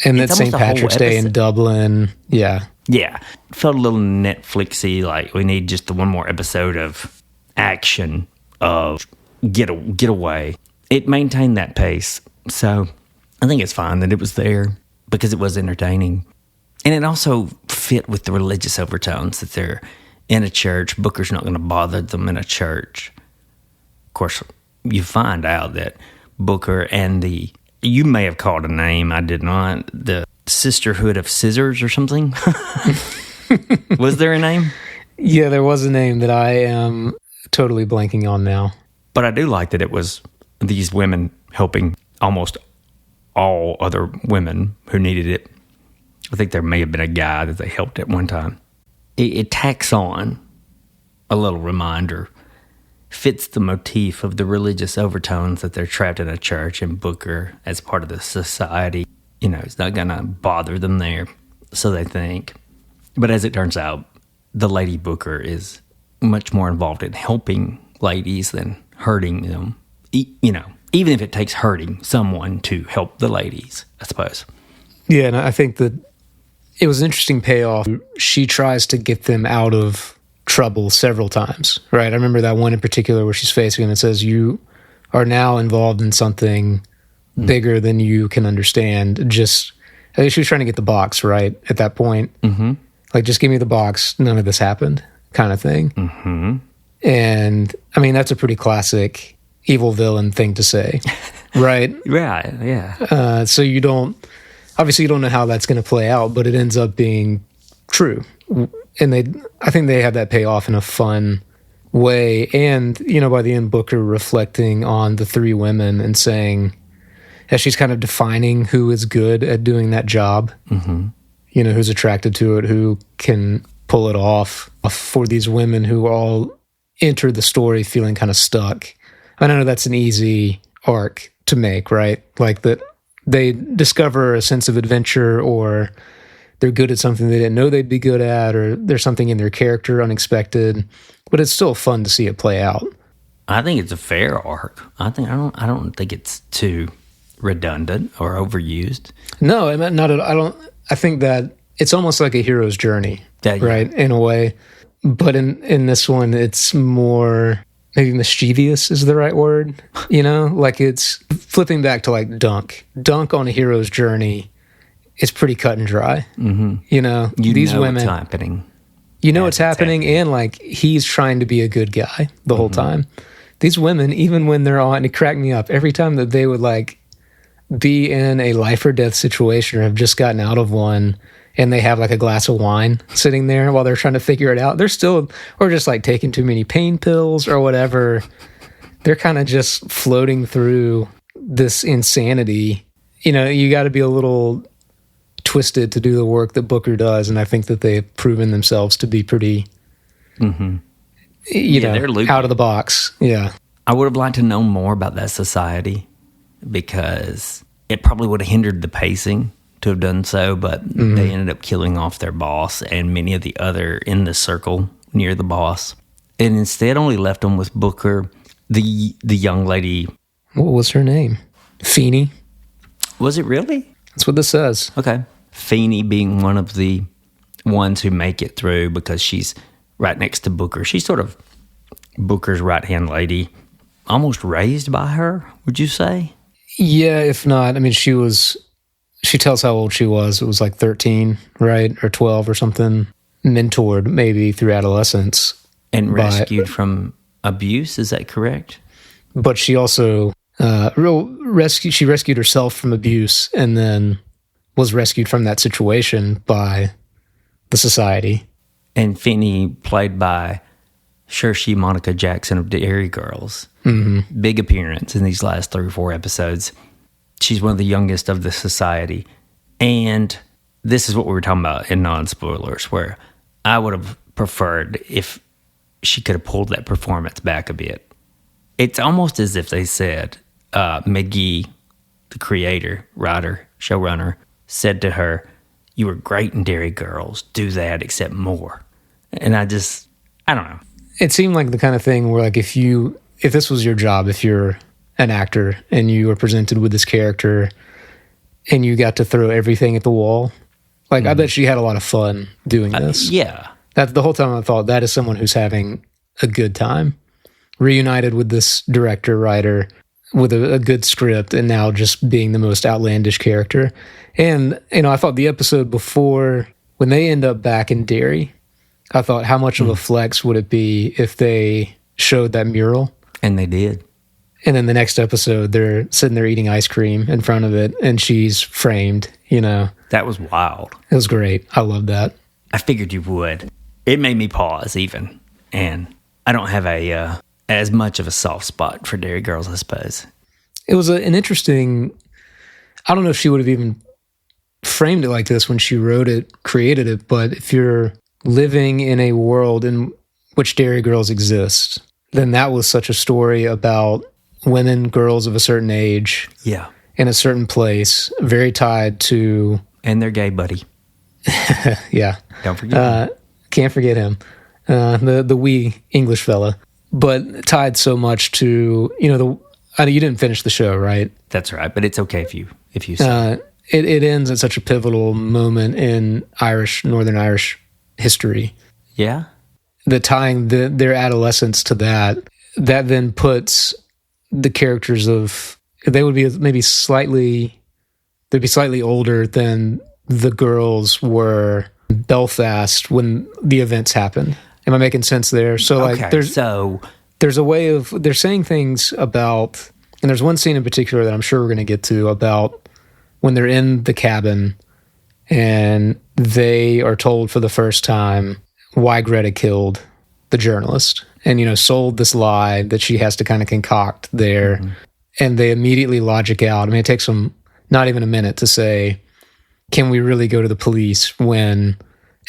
And that's St. Patrick's Day in Dublin. Yeah. Yeah. It felt a little Netflixy, like we need just the one more episode of action, of get away. It maintained that pace. So I think it's fine that it was there because it was entertaining. And it also fit with the religious overtones that they're in a church. Booker's not going to bother them in a church. Of course, you find out that Booker and you may have called a name, I did not, the Sisterhood of Scissors or something. Was there a name? Yeah, there was a name that I am totally blanking on now. But I do like that it was these women helping almost all other women who needed it. I think there may have been a guy that they helped at one time. It tacks on a little reminder, fits the motif of the religious overtones that they're trapped in a church, and Booker, as part of the society, it's not going to bother them there, so they think. But as it turns out, the Lady Booker is much more involved in helping ladies than hurting them, even if it takes hurting someone to help the ladies, I suppose. Yeah, and I think that it was an interesting payoff. She tries to get them out of trouble several times, right? I remember that one in particular where she's facing and it says, you are now involved in something bigger than you can understand. I think she was trying to get the box, right? At that point. Mm-hmm. Like, just give me the box. None of this happened kind of thing. Mm-hmm. And I mean, that's a pretty classic evil villain thing to say, right? Right, yeah. So you don't know how that's going to play out, but it ends up being true. And I think they had that pay off in a fun way. And, by the end, Booker reflecting on the three women and saying, as she's kind of defining who is good at doing that job, who's attracted to it, who can pull it off for these women who all enter the story feeling kind of stuck. I know that's an easy arc to make, right? Like that they discover a sense of adventure, or they're good at something they didn't know they'd be good at, or there's something in their character unexpected, but it's still fun to see it play out. I think it's a fair arc. I don't think it's too redundant or overused. No, not at all. I think that it's almost like a hero's journey, right? In a way. But in this one, it's more, maybe mischievous is the right word, like it's flipping back to like Dunk on a hero's journey. It's pretty cut and dry. Mm-hmm. These women, it's happening. It's happening, and like he's trying to be a good guy the whole time. These women, even when they're on, it cracked me up every time that they would like be in a life or death situation or have just gotten out of one, and they have like a glass of wine sitting there while they're trying to figure it out. They're still, or just like taking too many pain pills or whatever. They're kind of just floating through this insanity. You got to be a little twisted to do the work that Booker does, and I think that they've proven themselves to be pretty, they're out of the box. Yeah. I would have liked to know more about that society, because it probably would have hindered the pacing to have done so, but they ended up killing off their boss and many of the other in the circle near the boss, and instead only left them with Booker, the young lady. What was her name? Feeney. Was it really? That's what this says. Okay. Feeney being one of the ones who make it through because she's right next to Booker. She's sort of Booker's right-hand lady, almost raised by her, would you say? Yeah, if not. I mean, she tells how old she was. It was like 13, right? Or 12 or something. Mentored maybe through adolescence. And rescued from abuse, is that correct? But she also she rescued herself from abuse and then was rescued from that situation by the society. And Finney, played by Saoirse Monica Jackson of Dairy Girls. Mm-hmm. Big appearance in these last 3 or 4 episodes. She's one of the youngest of the society. And this is what we were talking about in non-spoilers, where I would have preferred if she could have pulled that performance back a bit. It's almost as if they said, McGee, the creator, writer, showrunner, said to her, "You were great in Dairy Girls. Do that, except more." And I don't know. It seemed like the kind of thing where, like, if this was your job, if you're an actor and you were presented with this character and you got to throw everything at the wall, like, I bet she had a lot of fun doing this. Yeah. That the whole time I thought, that is someone who's having a good time, reunited with this director, writer, with a good script, and now just being the most outlandish character. And, I thought the episode before, when they end up back in Derry, I thought, how much of a flex would it be if they showed that mural? And they did. And then the next episode, they're sitting there eating ice cream in front of it, and she's framed, That was wild. It was great. I loved that. I figured you would. It made me pause even. And I don't have as much of a soft spot for Dairy Girls, I suppose. It was an interesting... I don't know if she would have even framed it like this when she wrote it, created it, but if you're living in a world in which Dairy Girls exist, then that was such a story about women, girls of a certain age, Yeah. in a certain place, very tied to... And their gay buddy. Yeah. Don't forget him. Can't forget him. The wee English fella. But tied so much to, I know you didn't finish the show, right? That's right, but it's okay if you say It ends at such a pivotal moment in Northern Irish history. Yeah? The tying their adolescence to that then puts the characters of... They would be maybe slightly older than the girls were in Belfast when the events happened. Am I making sense there? So, like, Okay, there's a way of... They're saying things about... And there's one scene in particular that I'm sure we're going to get to about when they're in the cabin and they are told for the first time why Greta killed the journalist and, sold this lie that she has to kind of concoct there. Mm-hmm. And they immediately logic out. I mean, it takes them not even a minute to say, can we really go to the police when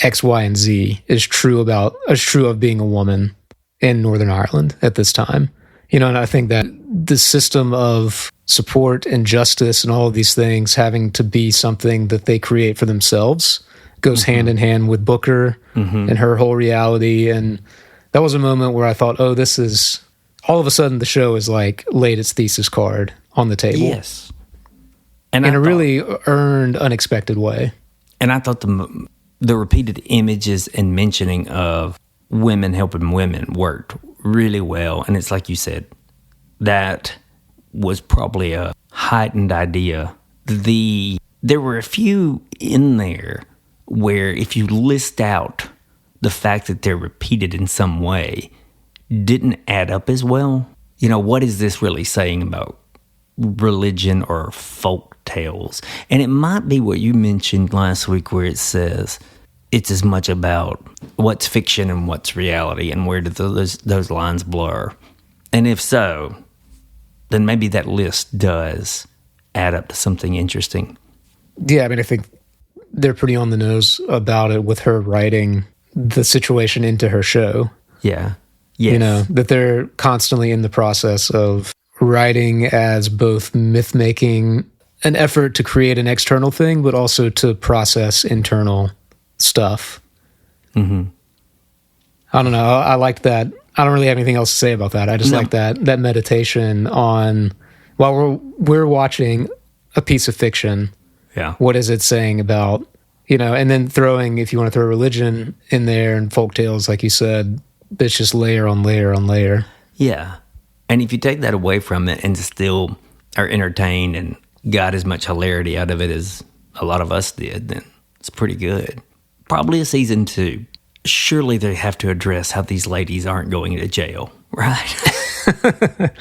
X, Y, and Z is true of being a woman in Northern Ireland at this time? And I think that the system of support and justice and all of these things having to be something that they create for themselves goes hand in hand with Booker and her whole reality. And that was a moment where I thought, oh, this is... All of a sudden, the show is like laid its thesis card on the table. Yes. In a really earned, unexpected way. And I thought the repeated images and mentioning of women helping women worked really well. And it's like you said, that was probably a heightened idea. There were a few in there where if you list out the fact that they're repeated in some way, didn't add up as well. What is this really saying about religion or folk tales? And it might be what you mentioned last week where it says it's as much about what's fiction and what's reality and where do those lines blur. And if so, then maybe that list does add up to something interesting. Yeah, I mean, I think they're pretty on the nose about it with her writing the situation into her show. Yeah. Yes. That they're constantly in the process of writing as both myth-making, an effort to create an external thing, but also to process internal stuff. Mm-hmm. I don't know. I liked that. I don't really have anything else to say about that. I just like that meditation on, while we're watching a piece of fiction, what is it saying about, and then throwing, if you want to throw religion in there and folktales, like you said, it's just layer on layer on layer. Yeah. And if you take that away from it and still are entertained and got as much hilarity out of it as a lot of us did, then it's pretty good. Probably a season 2. Surely they have to address how these ladies aren't going to jail, right?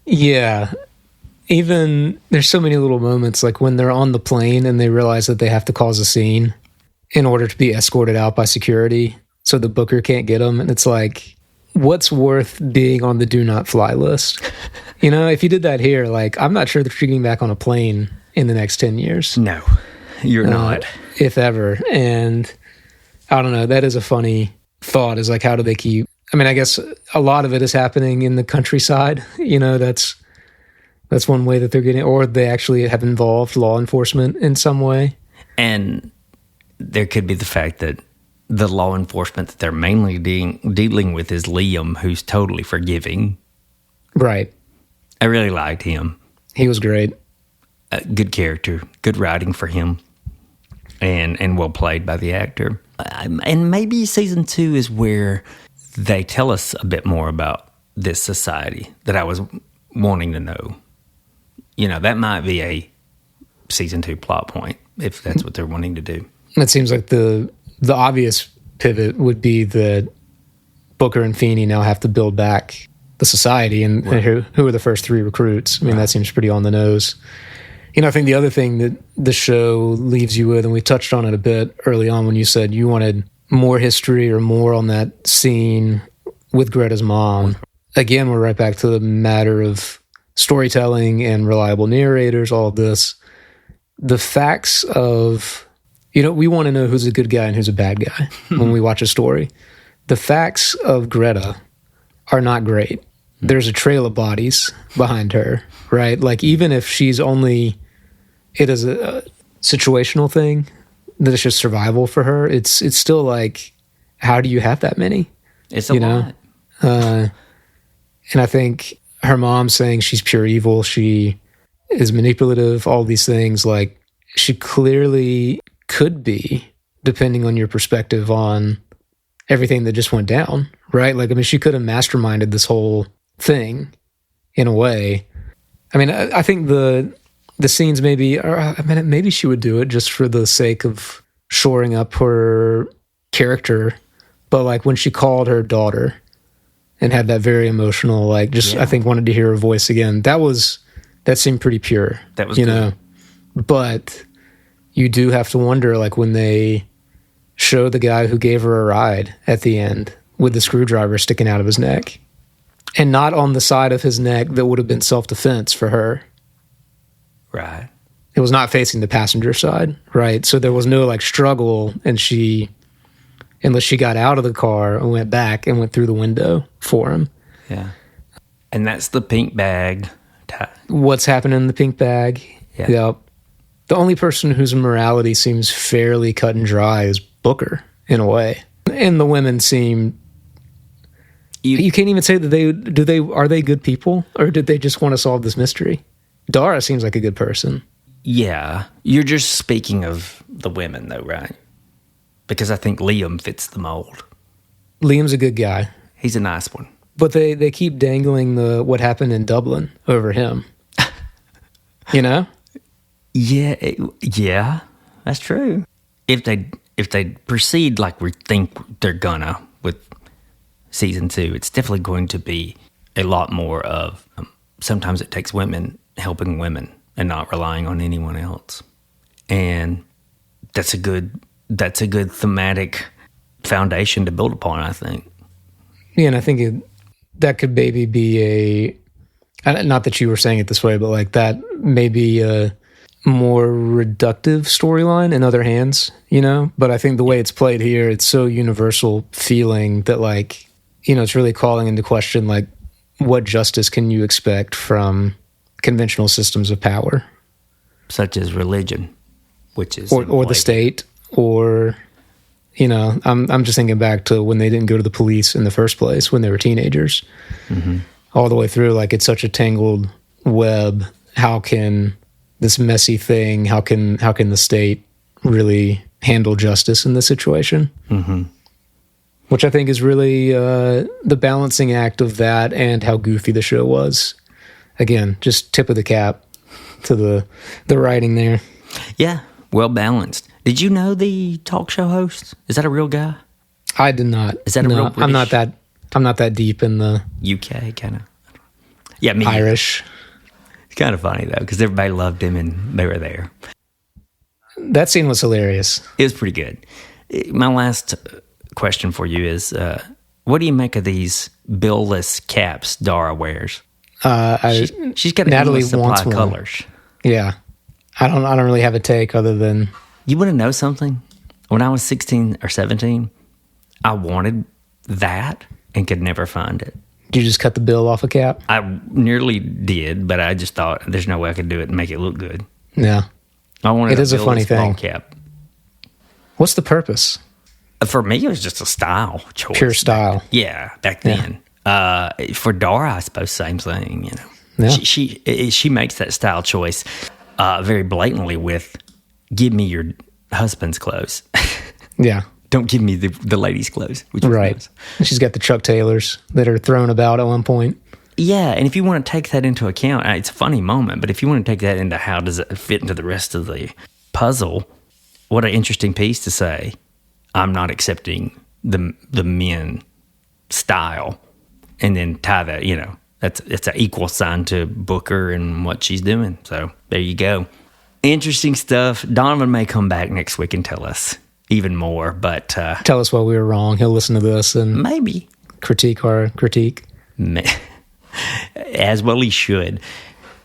Yeah. even there's so many little moments, like when they're on the plane and they realize that they have to cause a scene in order to be escorted out by security so the booker can't get them. And it's like, what's worth being on the do not fly list? You know, if you did that here, like, I'm not sure that you're getting back on a plane in the next 10 years. No, you're not. If ever. And I don't know, that is a funny thought, is like, how do they keep, I mean, I guess a lot of it is happening in the countryside. You know, that's one way that they're getting, or they actually have involved law enforcement in some way. And there could be the fact that the law enforcement that they're mainly dealing with is Liam, who's totally forgiving. Right. I really liked him. He was great. Good character, good writing for him, and well played by the actor. And maybe season 2 is where they tell us a bit more about this society that I was wanting to know. You know, that might be a season 2 plot point if that's what they're wanting to do. It seems like the obvious pivot would be that Booker and Feeney now have to build back the society, and who are the first 3 recruits. I mean, that seems pretty on the nose. You know, I think the other thing that the show leaves you with, and we touched on it a bit early on when you said you wanted more history or more on that scene with Greta's mom. Again, we're right back to the matter of storytelling and reliable narrators, all of this. The facts of, you know, we want to know who's a good guy and who's a bad guy when we watch a story. The facts of Greta are not great. There's a trail of bodies behind her, right? Like, even if she's only, it is a situational thing, that it's just survival for her, it's still like, how do you have that many? It's a lot. And I think her mom saying she's pure evil, she is manipulative, all these things, like, she clearly could be, depending on your perspective on everything that just went down, right? Like, I mean, she could have masterminded this whole thing in a way. I mean, I think the scenes maybe, or I mean, maybe she would do it just for the sake of shoring up her character. But like when she called her daughter and had that very emotional, like, just, I think, wanted to hear her voice again. That seemed pretty pure. That was good. Know? But you do have to wonder, like, when they show the guy who gave her a ride at the end with the screwdriver sticking out of his neck, and not on the side of his neck that would have been self-defense for her. Right. It was not facing the passenger side, right? So there was no, like, struggle, and unless she got out of the car and went back and went through the window for him. Yeah. And that's the pink bag. What's happening in the pink bag? Yeah. Yep. The only person whose morality seems fairly cut and dry is Booker, in a way. And the women seem... You can't even say that are they good people, or did they just want to solve this mystery? Dara seems like a good person. Yeah. You're just speaking of the women, though, right? Because I think Liam fits the mold. Liam's a good guy. He's a nice one. But they keep dangling what happened in Dublin over him. You know? Yeah, that's true. If they proceed like we think they're gonna with season 2, it's definitely going to be a lot more of sometimes it takes women helping women and not relying on anyone else. And that's a good thematic foundation to build upon, I think. Yeah, and I think that could maybe be not that you were saying it this way, but like that may be a more reductive storyline in other hands, you know? But I think the way it's played here, it's so universal feeling that, like, you know, it's really calling into question, like, what justice can you expect from conventional systems of power? Such as religion, which is... Or the state, or... You know, I'm just thinking back to when they didn't go to the police in the first place when they were teenagers. Mm-hmm. All the way through, like, it's such a tangled web. How can this messy thing, how can the state really handle justice in this situation? Mm-hmm. Which I think is really the balancing act of that and how goofy the show was. Again, just tip of the cap to the writing there. Yeah, well balanced. Did you know the talk show host? Is that a real guy? I did not. Is that a real British? I'm not that deep in the UK kind of. Yeah, me Irish. kind of funny, though, because everybody loved him and they were there. That scene was hilarious. It was pretty good. My last question for you is, what do you make of these bill-less caps Dara wears? She's got an Natalie endless supply wants of one. colors. Yeah. I don't really have a take other than You want to know something? When I was 16 or 17, I wanted that and could never find it. you just cut the bill off a cap. I nearly did, but I just thought there's no way I could do it and make it look good. Yeah. I wanted It is a funny bill-less ball thing. cap. What's the purpose? For me, it was just a style choice. Pure style. Yeah, back then. For Dara, I suppose same thing. You know, Yeah. she makes that style choice very blatantly with "Give me your husband's clothes, Yeah. don't give me the ladies' clothes." Which was Right. nice. And she's got the Chuck Taylors that are thrown about at one point. Yeah, and if you want to take that into account, it's a funny moment. But if you want to take that into how does it fit into the rest of the puzzle, what an interesting piece to say. I'm not accepting the men style, and then tie that. You know, it's an equal sign to Booker and what she's doing. So there you go. Interesting stuff. Donovan may come back next week and tell us even more, but Tell us why we were wrong. He'll listen to this and maybe critique our critique. as well he should.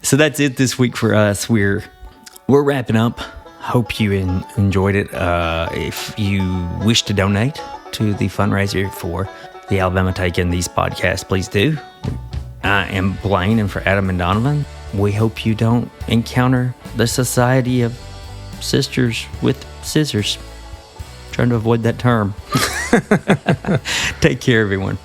So that's it this week for us. We're wrapping up. Hope you enjoyed it. If you wish to donate to the fundraiser for the Alabama Take In These podcasts, please do. I am Blaine, and for Adam and Donovan, we hope you don't encounter the society of sisters with scissors. Trying to avoid that term. Take care, everyone.